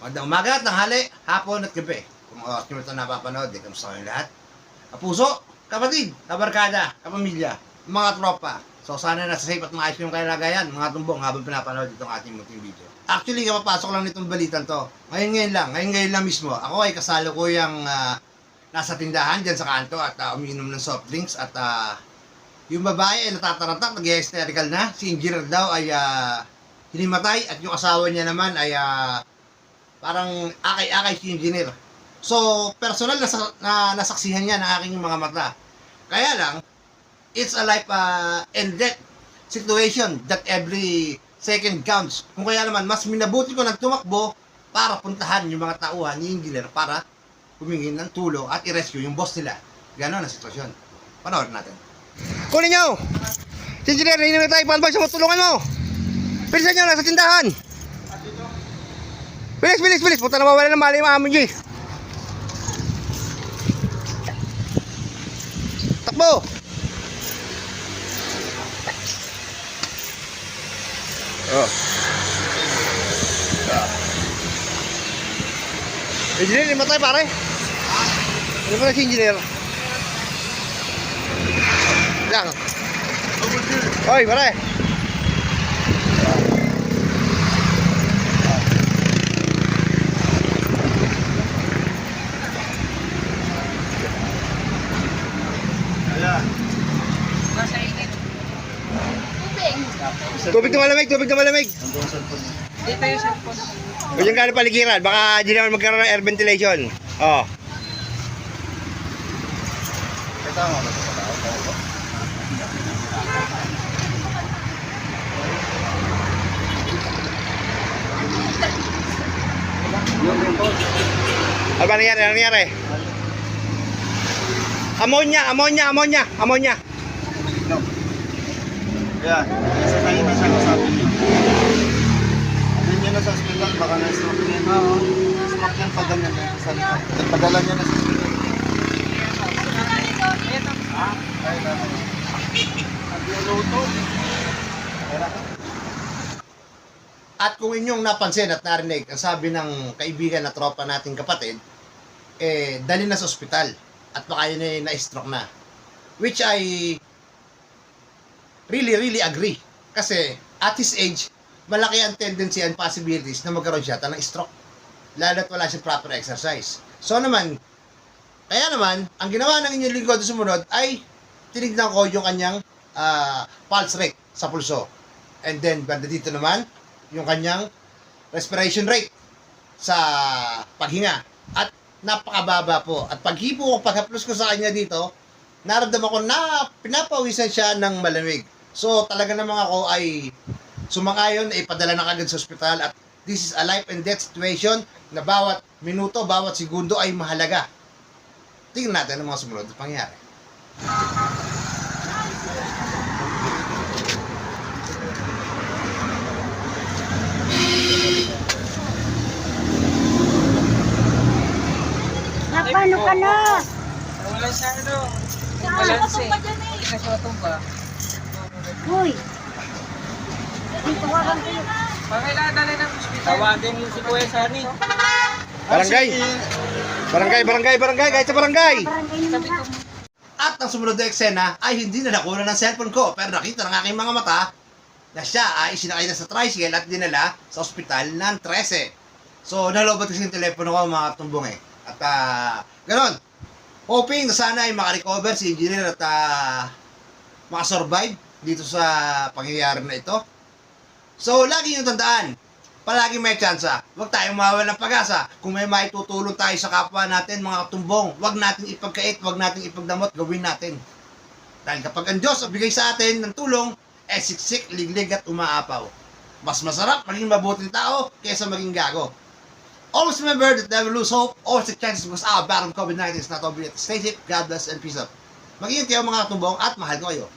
Magandang umaga, tanghali, hapon at gabi. Kung mga oras nyo ito napapanood, kamusta kayong lahat? Kapuso, kapatid, kabarkada, kapamilya, mga tropa. So sana nasa safe at maayos yung kalagayan, mga tumbong, habang pinapanood itong ating munting video. Actually, kapapasok lang nitong balitan to. Ngayon lang mismo. Ako ay kasalukuyang nasa tindahan dyan sa kanto at umiinom ng soft drinks at yung babae ay natatarantak, nag-hysterical na. Si engineer daw ay hinimatay at yung asawa niya naman ay parang akay-akay si engineer. So, personal na nasaksihan niya ng aking mga mata. Kaya lang, it's a life and death situation that every second counts. Kung kaya naman, mas minabuti ko nagtumakbo para puntahan yung mga tauhan ni engineer para humingi ng tulong at i-rescue yung boss nila. Ganon ang sitwasyon. Panoorin natin. Kunin nyo! Si engineer, hindi na tayo. Paano ba siya matulungan mo? Bilisan nyo lang sa tindahan! Bilis! Puta na mawala ng mali yung amo nyo eh. Takbo! Oh. Engineer, lima tayo pare. Ano pa na si engineer? Lang. Hoy, pare. Tubig na malamig. Dito yung cellphone. Huwag yung gano'ng paligiran, baka di naman magkaroon ng air ventilation. Oh. Ano ba nangyari? Ammonia. Yan, isa tayo na siya kasabi niya. Hindi niya na sa hospital, baka na-stroke niya. Stroke yan pag ganyan na sa likod. Nagpadala niya na sa hospital. Ay, nagluluto. At kung inyong napansin at narinig, ang sabi ng kaibigan na tropa nating kapatid, dali na sa ospital at baka yun ay na-stroke na. Which I really agree. Kasi at his age, malaki ang tendency and possibilities na magkaroon siya ng stroke. Lalo at wala siyang proper exercise. So kaya naman, ang ginawa ng inyong lingkod sumunod ay tinignan ko yung kanyang pulse rate sa pulso. And then, banda dito naman, yung kanyang respiration rate sa paghinga. At napakababa po. At paghipo ko, paghaplos ko sa kanya dito, naramdaman ko na pinapawisan siya ng malamig. So talaga namang ako ay sumakayon, ipadala na kagad sa ospital at this is a life and death situation na bawat minuto, bawat segundo ay mahalaga. Tingnan natin ang mga sumunod na pangyayari. Paano ka na? Wala siya balanse. Nagkatong ba? Hoy! Dito ka lang kayo. Kailangan dali ng hospital. Tawagin mo si Kuya Sani. Barangay, kahit sa barangay! Barangay naman na. At ang sumunod na eksena ay hindi na nakuha ng cellphone ko pero nakita ng aking mga mata na siya ay isinakay na sa tricycle at dinala sa ospital ng 13. So nalobat kasi yung telepono ko mga tumbong eh. At ganon. Hoping na sana ay makarecover si engineer at makasurvive dito sa pangyayari na ito. So lagi yung tandaan, palagi may tsansa. Huwag tayong mawawala ng pag-asa. Kung may maitutulong tayo sa kapwa natin, mga katumbong, huwag natin ipagkait, huwag natin ipagdamot, gawin natin. Dahil kapag ang Diyos ang bigay sa atin ng tulong, siksik, liglig at umaapaw. Mas masarap maging mabuting tao kaysa maging gago. Always remember that never lose hope, always take chances because our battle of COVID-19 is not over yet. Stay safe, God bless, and peace out. Mag-ingat kayo mga katumbong at mahal ko kayo.